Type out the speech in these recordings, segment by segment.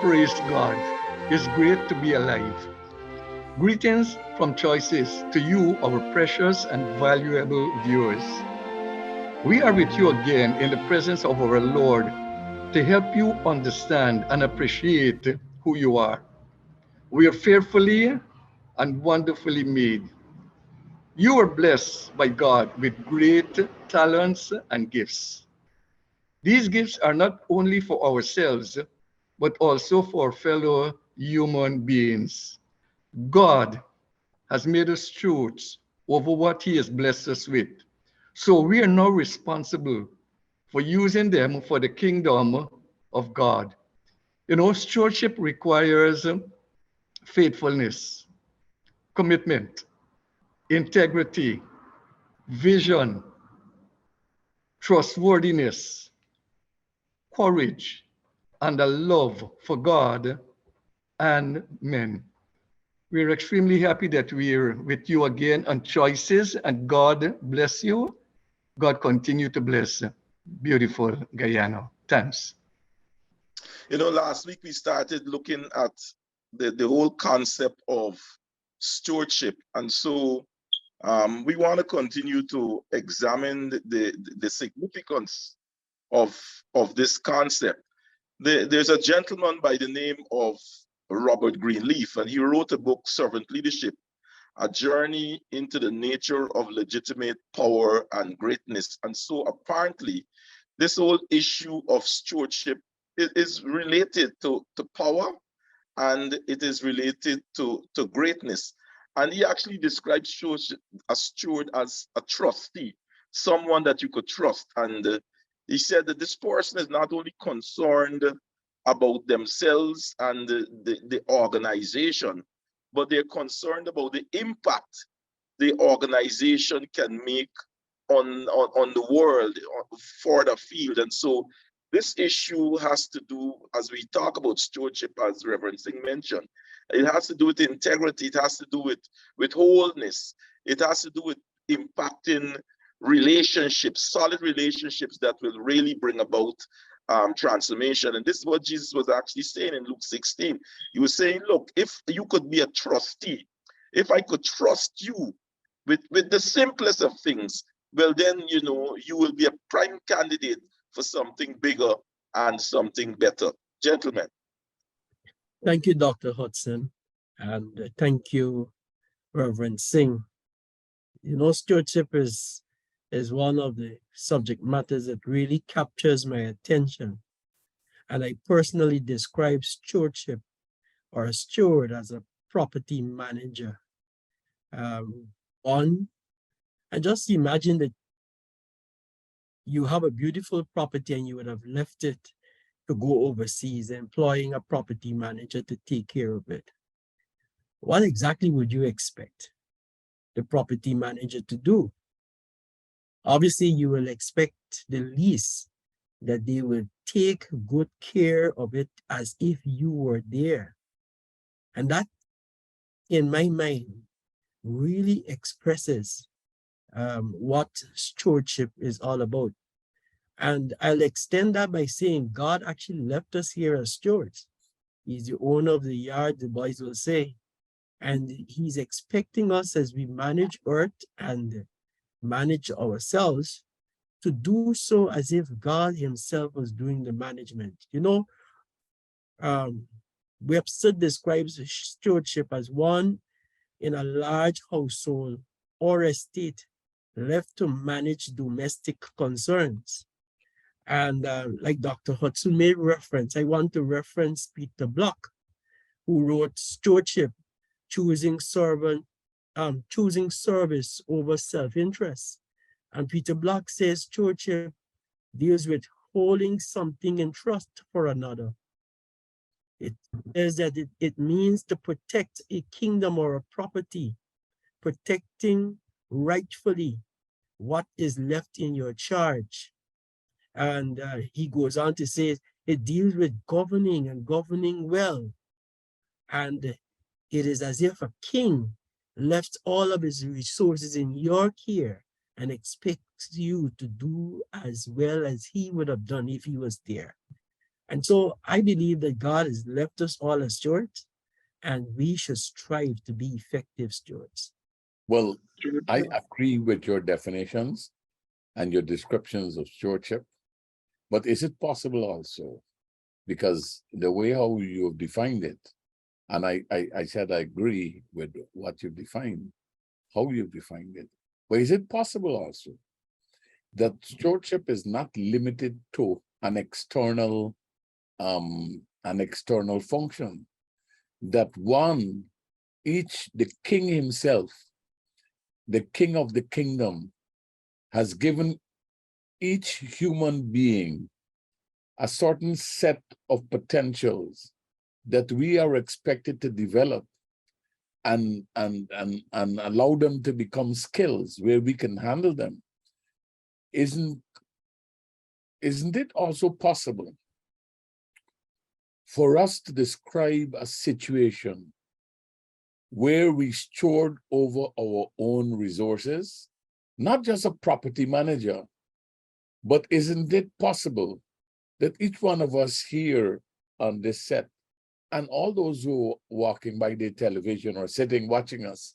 praise God. It's great to be alive. Greetings from Choices to you, our precious and valuable viewers. We are with you again in the presence of our Lord to help you understand and appreciate who you are. We are fearfully and wonderfully made. You are blessed by God with great talents and gifts. These gifts are not only for ourselves, but also for fellow human beings. God has made us stewards over what He has blessed us with. So we are now responsible for using them for the kingdom of God. You know, stewardship requires faithfulness, commitment, integrity, vision, trustworthiness, courage, and a love for God and men. We're extremely happy that we're with you again on Choices, and God bless you. God continue to bless beautiful Guyana. Thanks. Last week we started looking at the whole concept of stewardship. And so we want to continue to examine the significance of this concept. There's a gentleman by the name of Robert Greenleaf, and he wrote a book, Servant Leadership, A Journey into the Nature of Legitimate Power and Greatness. And so apparently, this whole issue of stewardship is related to power, and it is related to greatness. And he actually describes a steward as a trustee, someone that you could trust. And he said that this person is not only concerned about themselves and the organization, but they're concerned about the impact the organization can make on the world, for the field. And so this issue has to do, as we talk about stewardship, as Reverend Singh mentioned, it has to do with integrity, it has to do with wholeness, it has to do with impacting relationships, solid relationships that will really bring about transformation. And this is what Jesus was actually saying in Luke 16. He was saying, look, if you could be a trustee, if I could trust you with the simplest of things, well, then, you will be a prime candidate for something bigger and something better. Gentlemen. Thank you, Dr. Hudson, and thank you, Reverend Singh. Stewardship is one of the subject matters that really captures my attention. And I personally describe stewardship or a steward as a property manager. And just imagine that you have a beautiful property and you would have left it to go overseas, employing a property manager to take care of it. What exactly would you expect the property manager to do? Obviously, you will expect the least that they will take good care of it as if you were there. And that, in my mind, really expresses what stewardship is all about. And I'll extend that by saying God actually left us here as stewards. He's the owner of the yard, the boys will say. And He's expecting us, as we manage earth and manage ourselves, to do so as if God Himself was doing the management. Webster describes stewardship as one in a large household or estate left to manage domestic concerns. And like Dr. Hudson made reference, I want to reference Peter Block, who wrote Stewardship, Choosing Service over Self-Interest. And Peter Block says stewardship deals with holding something in trust for another. It says that it means to protect a kingdom or a property, protecting rightfully what is left in your charge. And he goes on to say it deals with governing and governing well. And it is as if a king left all of his resources in your care and expects you to do as well as he would have done if he was there. And so I believe that God has left us all as stewards, and we should strive to be effective stewards. Well, I agree with your definitions and your descriptions of stewardship, but is it possible also? Because the way how you have defined it, and I said I agree with what you've defined, how you've defined it, but is it possible also that stewardship is not limited to an external function? That the king himself, the king of the kingdom, has given each human being a certain set of potentials that we are expected to develop and allow them to become skills where we can handle them. Isn't it also possible for us to describe a situation where we steward over our own resources, not just a property manager, but isn't it possible that each one of us here on this set and all those who are walking by their television or sitting watching us,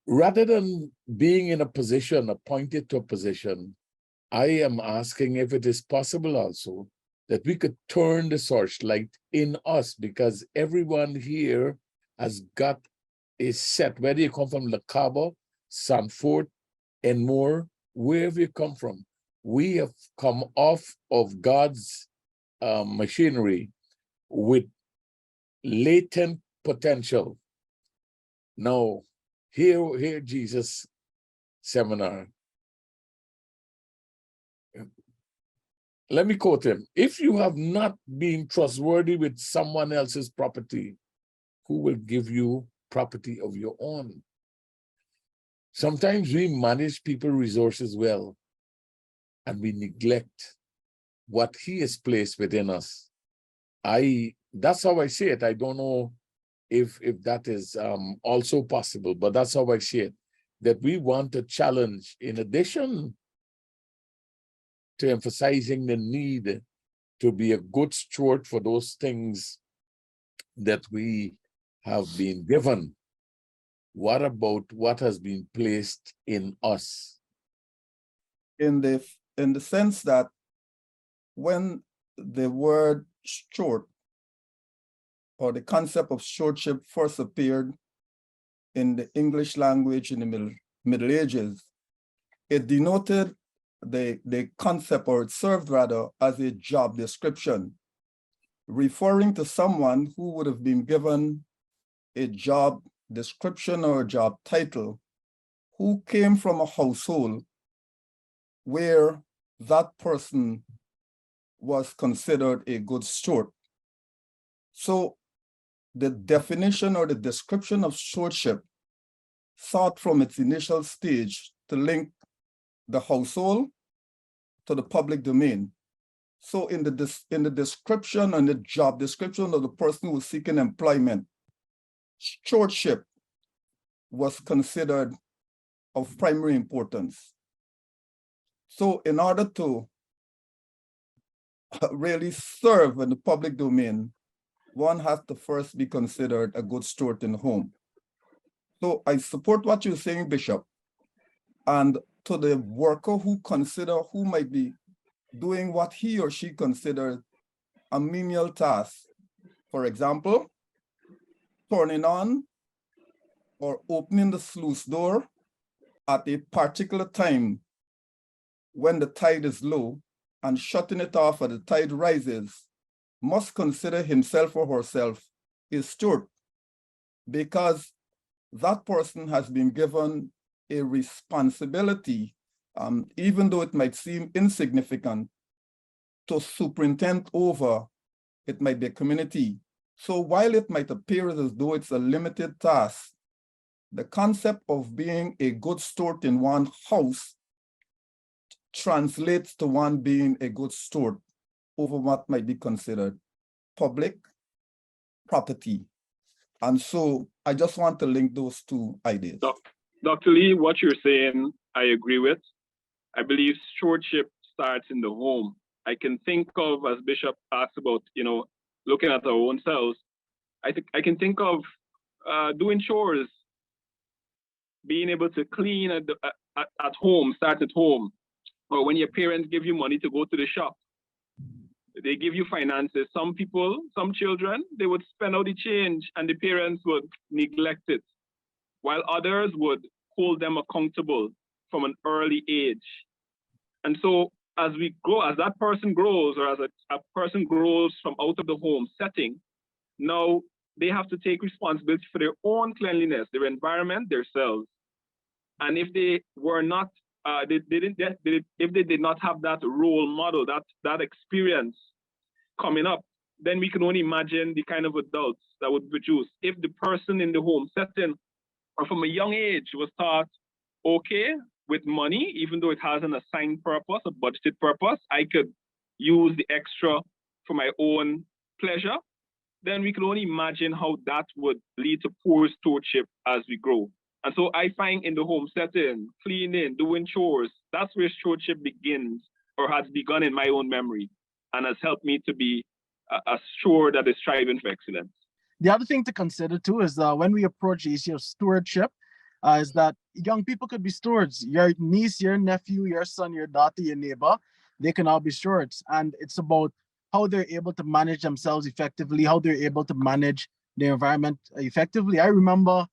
rather than being in a position, appointed to a position, I am asking if it is possible also that we could turn the searchlight in us, because everyone here has got a set, whether you come from La Cabo, Sanford, and more, wherever you come from, we have come off of God's machinery with latent potential. Now, here Jesus seminar. Let me quote him. If you have not been trustworthy with someone else's property, who will give you property of your own? Sometimes we manage people's resources well, and we neglect what he has placed within us. That's how I see it. I don't know if that is also possible, but that's how I see it. That we want to challenge, in addition to emphasizing the need to be a good steward for those things that we have been given. What about what has been placed in us? In the sense that when the word steward or the concept of stewardship first appeared in the English language in the Middle Ages, it denoted the concept, or it served rather as a job description, referring to someone who would have been given a job description or a job title, who came from a household where that person was considered a good steward. So the definition or the description of stewardship sought from its initial stage to link the household to the public domain. So in the description and the job description of the person who was seeking employment, stewardship was considered of primary importance. So in order to really serve in the public domain, one has to first be considered a good steward in the home. So I support what you're saying, Bishop. And to the worker who might be doing what he or she considers a menial task, for example, turning on or opening the sluice door at a particular time when the tide is low and shutting it off as the tide rises, must consider himself or herself a steward, because that person has been given a responsibility, even though it might seem insignificant, to superintend over, it might be a community. So while it might appear as though it's a limited task, the concept of being a good steward in one house translates to one being a good steward over what might be considered public property. And so I just want to link those two ideas. Dr. Lee, what you're saying, I agree with. I believe stewardship starts in the home. I can think of, as Bishop asked about, looking at our own selves, I can think of doing chores, being able to clean at home, start at home, or when your parents give you money to go to the shop. They give you finances. Some people, some children, they would spend out the change and the parents would neglect it, while others would hold them accountable from an early age. And so as we grow, as that person grows, or as a person grows from out of the home setting, now they have to take responsibility for their own cleanliness, their environment, themselves. And if they were not, if they did not have that role model, that experience coming up, then we can only imagine the kind of adults that would produce. If the person in the home setting, or from a young age, was taught, okay, with money, even though it has an assigned purpose, a budgeted purpose, I could use the extra for my own pleasure, then we can only imagine how that would lead to poor stewardship as we grow. And so I find in the home setting, cleaning, doing chores, that's where stewardship begins, or has begun in my own memory, and has helped me to be a steward that is striving for excellence. The other thing to consider too is when we approach the issue of stewardship, is that young people could be stewards. Your niece, your nephew, your son, your daughter, your neighbor, they can all be stewards. And it's about how they're able to manage themselves effectively, how they're able to manage the environment effectively. I remember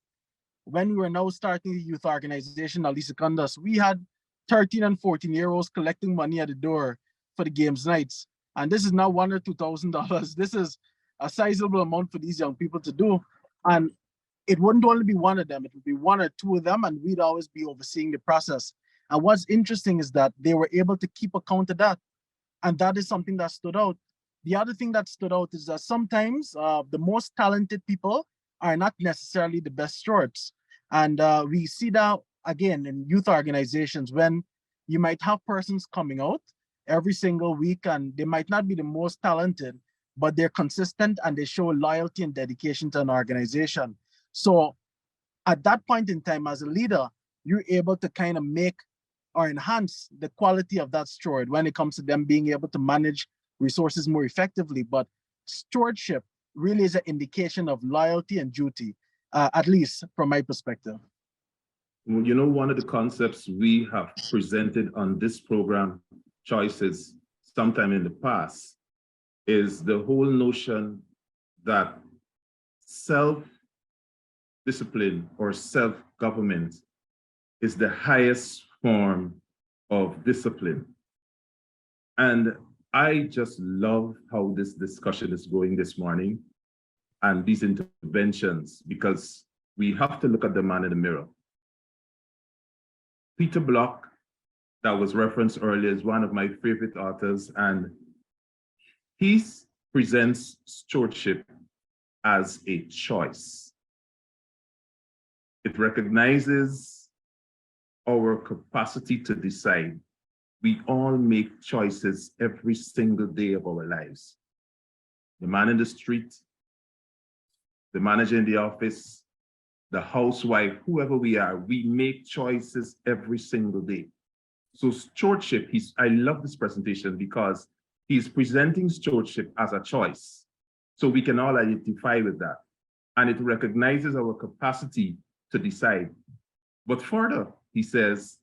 when we were now starting the youth organization, Ali Secundus, we had 13 and 14-year-olds collecting money at the door for the games nights. And this is not $1,000 or $2,000. This is a sizable amount for these young people to do. And it wouldn't only be one of them, it would be one or two of them, and we'd always be overseeing the process. And what's interesting is that they were able to keep account of that. And that is something that stood out. The other thing that stood out is that sometimes the most talented people are not necessarily the best stewards. And we see that again in youth organizations, when you might have persons coming out every single week and they might not be the most talented, but they're consistent and they show loyalty and dedication to an organization. So at that point in time, as a leader, you're able to kind of make or enhance the quality of that steward when it comes to them being able to manage resources more effectively. But stewardship really is an indication of loyalty and duty, at least from my perspective. You know, one of the concepts we have presented on this program, Choices, sometime in the past, is the whole notion that self-discipline or self-government is the highest form of discipline. And I just love how this discussion is going this morning and these interventions, because we have to look at the man in the mirror. Peter Block, that was referenced earlier, is one of my favorite authors, and he presents stewardship as a choice. It recognizes our capacity to decide. We all make choices every single day of our lives. The man in the street, the manager in the office, the housewife, whoever we are, we make choices every single day. So stewardship, I love this presentation because he's presenting stewardship as a choice. So we can all identify with that. And it recognizes our capacity to decide. But further, he says,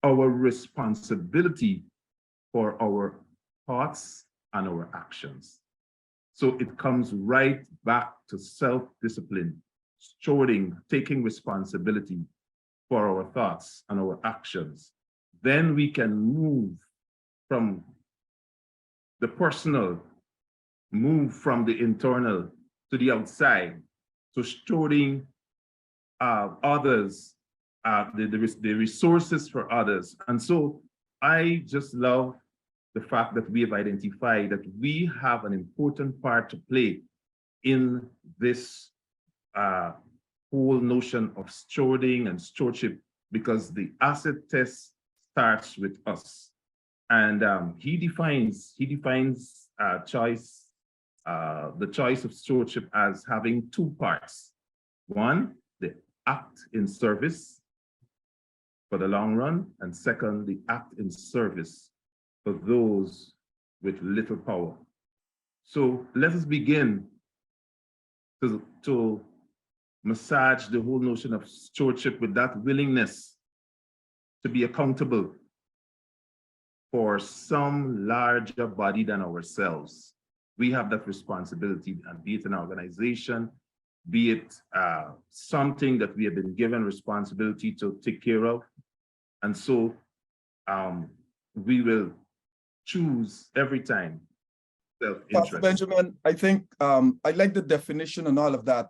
our responsibility for our thoughts and our actions. So it comes right back to self-discipline, stewarding, taking responsibility for our thoughts and our actions. Then we can move from the personal, move from the internal to the outside. So stewarding others, the resources for others. And so I just love the fact that we have identified that we have an important part to play in this whole notion of stewarding and stewardship, because the asset test starts with us. And he defines choice, the choice of stewardship as having two parts. One, the act in service for the long run, and second, the act in service for for those with little power. So let us begin to massage the whole notion of stewardship with that willingness to be accountable for some larger body than ourselves. We have that responsibility, and be it an organization, be it something that we have been given responsibility to take care of. And so we will choose every time self-interest. Pastor Benjamin, I think I like the definition and all of that.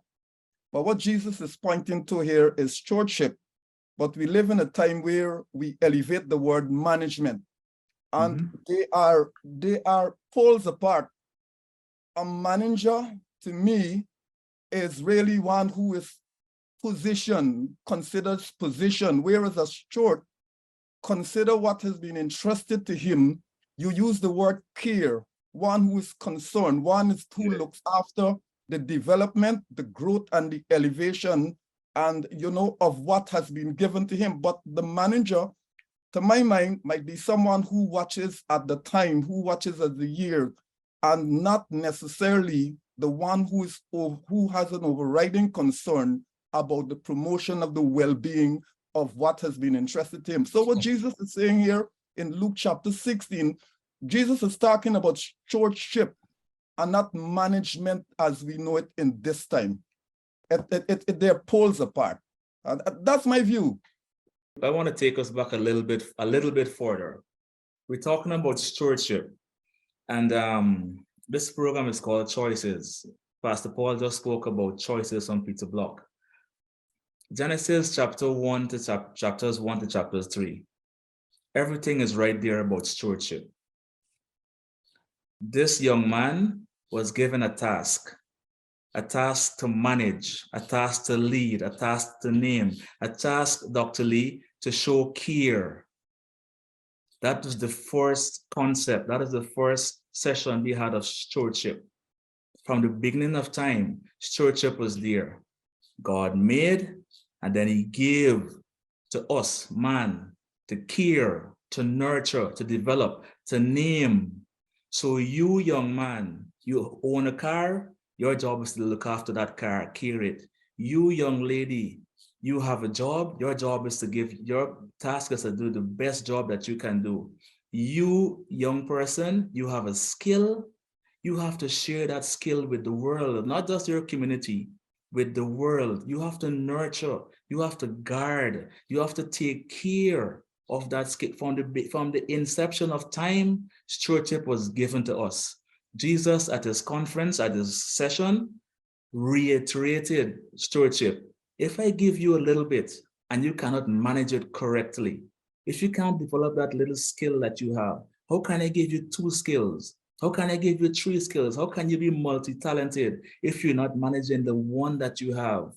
But what Jesus is pointing to here is stewardship. But we live in a time where we elevate the word management. And they are poles apart. A manager, to me, is really one who is positioned, considers position, whereas a steward consider what has been entrusted to him. You use the word care, one who is concerned, one is who looks after the development, the growth, and the elevation, and of what has been given to him. But the manager, to my mind, might be someone who watches at the time, who watches at the year, and not necessarily the one who has an overriding concern about the promotion of the well-being of what has been entrusted to him. So what Jesus is saying here in Luke chapter 16, Jesus is talking about stewardship and not management as we know it in this time. They're poles apart. That's my view. I want to take us back a little bit further. We're talking about stewardship, and this program is called Choices. Pastor Paul just spoke about choices on Peter Block. Genesis chapter 1 to chapters 1 to chapters 3. Everything is right there about stewardship. This young man was given a task to manage, a task to lead, a task to name, a task, Dr. Lee, to show care. That was the first concept. That is the first session we had of stewardship. From the beginning of time, stewardship was there. God made, and then he gave to us, man, to care, to nurture, to develop, to name. So you, young man, you own a car, your job is to look after that car, care it. You, young lady, you have a job, your job is to give, your task is to do the best job that you can do. You, young person, you have a skill, you have to share that skill with the world, not just your community, with the world. You have to nurture, you have to guard, you have to take care of that skill. From the inception of time, stewardship was given to us. Jesus at his conference, at his session, reiterated stewardship. If I give you a little bit and you cannot manage it correctly, if you can't develop that little skill that you have, how can I give you 2 skills? How can I give you 3 skills? How can you be multi-talented if you're not managing the one that you have?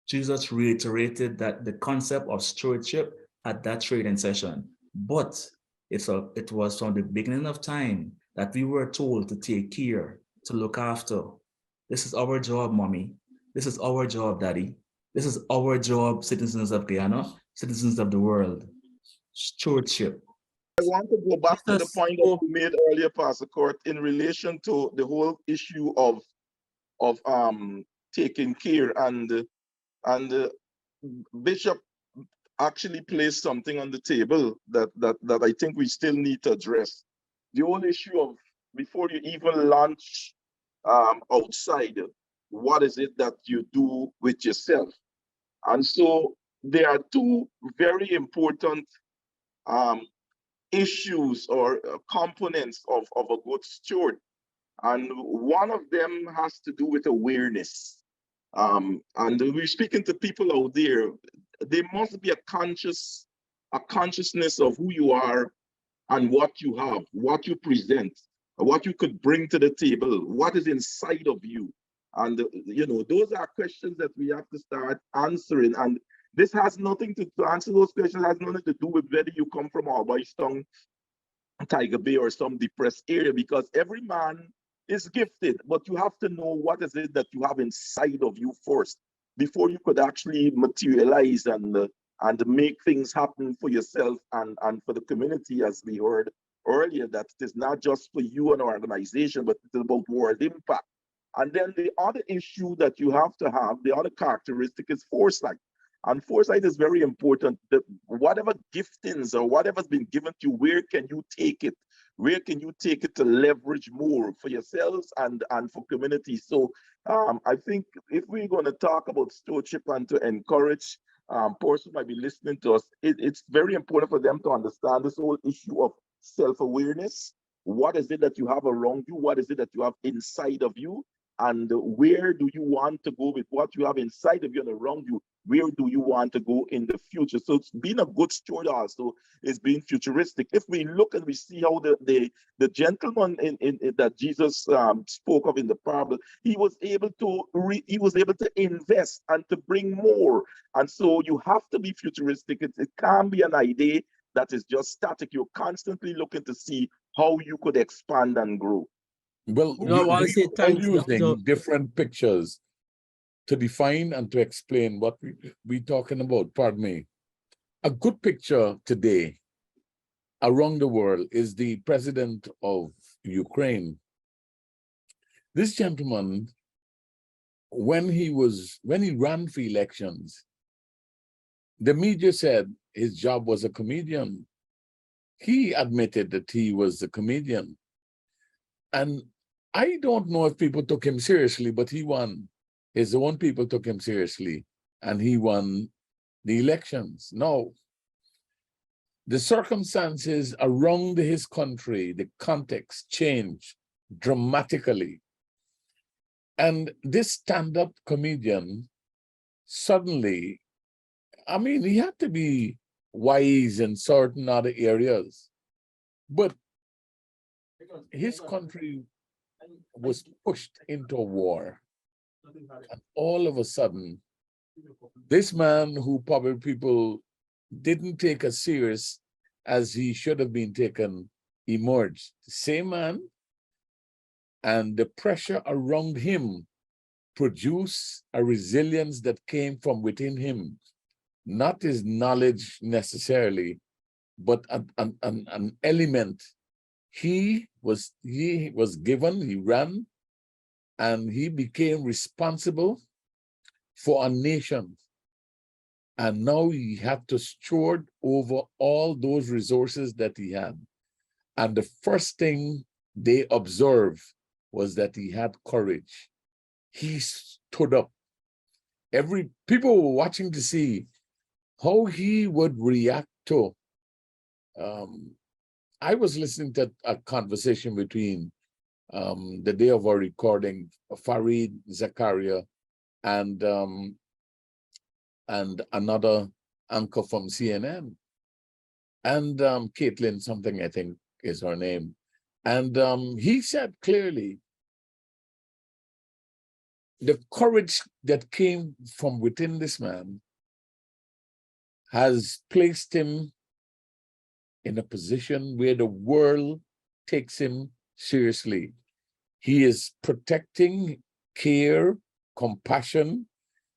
Jesus reiterated that the concept of stewardship at that training session. But it was from the beginning of time that we were told to take care, to look after. This is our job, mommy. This is our job, daddy. This is our job, citizens of Guyana, citizens of the world. Stewardship. I want to go back to the point that you made earlier, Pastor Court, in relation to the whole issue of taking care, and Bishop actually placed something on the table that I think we still need to address. The whole issue of, before you even launch outside, what is it that you do with yourself? And so there are 2 very important issues or components of a good steward. And one of them has to do with awareness. And we're speaking to people out there. There must be a consciousness of who you are and what you have, what you present, what you could bring to the table, what is inside of you. And those are questions that we have to start answering. And this has nothing to answer those questions, has nothing to do with whether you come from Albistown, Tiger Bay, or some depressed area, because every man is gifted, but you have to know what is it that you have inside of you first before you could actually materialize and make things happen for yourself and for the community, as we heard earlier, that it is not just for you and our organization, but it's about world impact. And then the other issue that you have to have, the other characteristic is foresight. And foresight is very important. That whatever giftings or whatever's been given to you, where can you take it? Where can you take it to leverage more for yourselves and for community? So I think if we're going to talk about stewardship and to encourage person might be listening to us, it's very important for them to understand this whole issue of self-awareness. What is it that you have around you? What is it that you have inside of you? And where do you want to go with what you have inside of you and around you? Where do you want to go in the future? So it's being a good steward also is being futuristic. If we look and we see how the gentleman in that Jesus spoke of in the parable, he was able to invest and to bring more. And so you have to be futuristic. It can't be an idea that is just static. You're constantly looking to see how you could expand and grow. Well, You know, I want to say are thanks, using Dr. different pictures to define and to explain what we talking about. Pardon me. A good picture today around the world is the president of Ukraine. This gentleman, when he ran for elections, the media said his job was a comedian. He admitted that he was a comedian. And I don't know if people took him seriously, but he won. His own people took him seriously, and he won the elections. Now, the circumstances around his country, the context changed dramatically. And this stand-up comedian suddenly, I mean, he had to be wise in certain other areas, but his country was pushed into a war. And all of a sudden, this man who probably people didn't take as serious as he should have been taken emerged. The same man, and the pressure around him produced a resilience that came from within him, not his knowledge necessarily, but an element. He was given, he ran, and he became responsible for a nation. And now he had to steward over all those resources that he had. And the first thing they observed was that he had courage. He stood up. People were watching to see how he would react to. I was listening to a conversation between the day of our recording, Fareed Zakaria and another anchor from CNN, and Caitlin something, I think is her name. And he said clearly, the courage that came from within this man has placed him in a position where the world takes him seriously. He is protecting, care, compassion.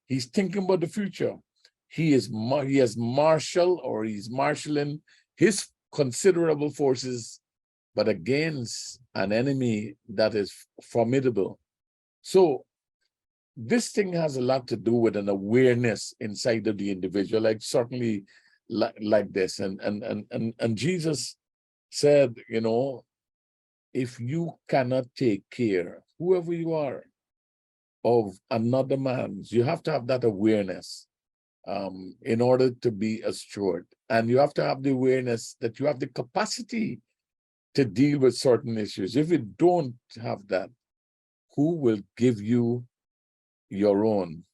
He's thinking about the future. He's marshaling his considerable forces, but against an enemy that is formidable. So this thing has a lot to do with an awareness inside of the individual, like certainly like this. And Jesus said, you know, if you cannot take care, whoever you are, of another man's, you have to have that awareness in order to be a steward. And you have to have the awareness that you have the capacity to deal with certain issues. If you don't have that, who will give you your own?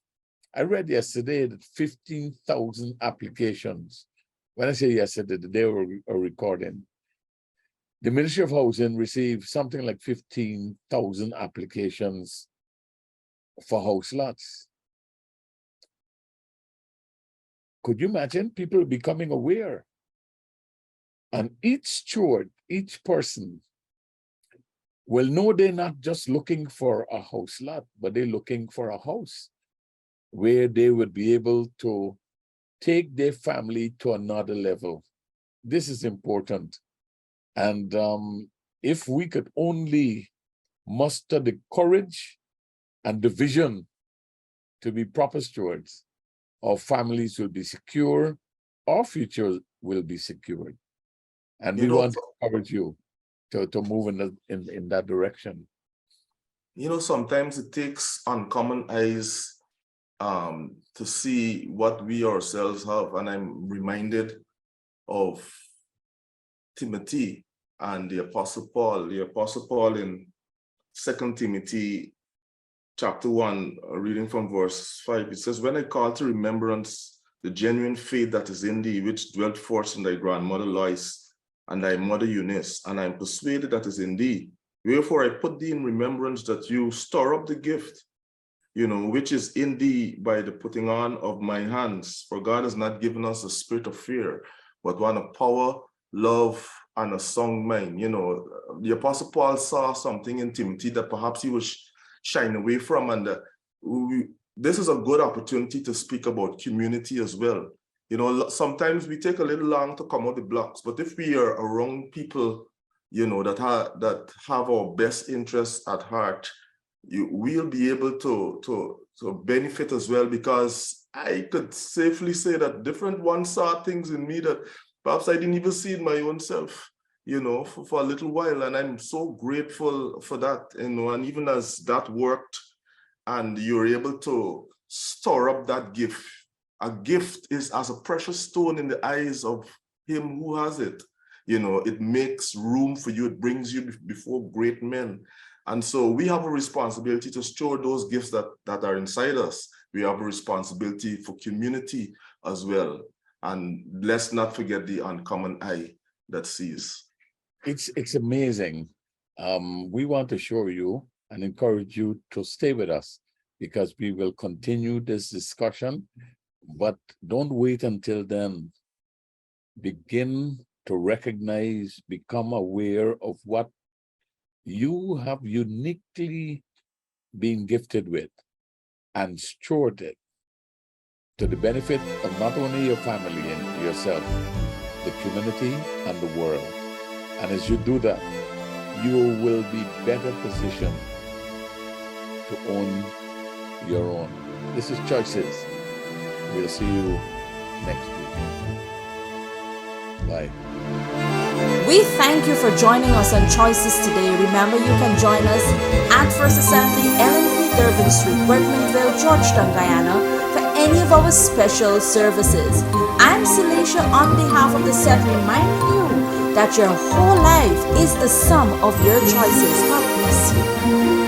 I read yesterday that 15,000 applications. When I say yesterday, the day we are recording, the Ministry of Housing received something like 15,000 applications for house lots. Could you imagine people becoming aware? And each steward, each person will know they're not just looking for a house lot, but they're looking for a house where they would be able to take their family to another level. This is important. And if we could only muster the courage and the vision to be proper stewards, our families will be secure, our future will be secured. And we want to encourage you to move in that direction. You know, sometimes it takes uncommon eyes to see what we ourselves have. And I'm reminded of Timothy and the Apostle Paul. The Apostle Paul in 2 Timothy chapter 1, reading from verse 5, it says, "When I call to remembrance the genuine faith that is in thee, which dwelt first in thy grandmother Lois and thy mother Eunice, and I am persuaded that is in thee. Wherefore I put thee in remembrance that you store up the gift, which is in thee by the putting on of my hands. For God has not given us a spirit of fear, but one of power, love, and a sound mind." The Apostle Paul saw something in Timothy that perhaps he was shying away from. And this is a good opportunity to speak about community as well. Sometimes we take a little long to come out the blocks, but if we are around people, that have our best interests at heart, we'll be able to benefit as well, because I could safely say that different ones saw things in me that perhaps I didn't even see in my own self, for a little while. And I'm so grateful for that, and even as that worked and you're able to store up that gift, a gift is as a precious stone in the eyes of him who has it. It makes room for you, it brings you before great men. And so we have a responsibility to store those gifts that are inside us. We have a responsibility for community as well. And let's not forget the uncommon eye that sees. It's amazing. We want to show you and encourage you to stay with us, because we will continue this discussion. But don't wait until then. Begin to recognize, become aware of what you have uniquely been gifted with, and steward it to the benefit of not only your family and yourself, the community and the world. And as you do that, you will be better positioned to own your own. This is Choices. We'll see you next week. Bye. We thank you for joining us on Choices today. Remember, you can join us at First Assembly, LNP Durban Street, Workmanville, Georgetown, Guyana, for any of our special services. I'm Celicia on behalf of the set, reminding you that your whole life is the sum of your choices. God bless you.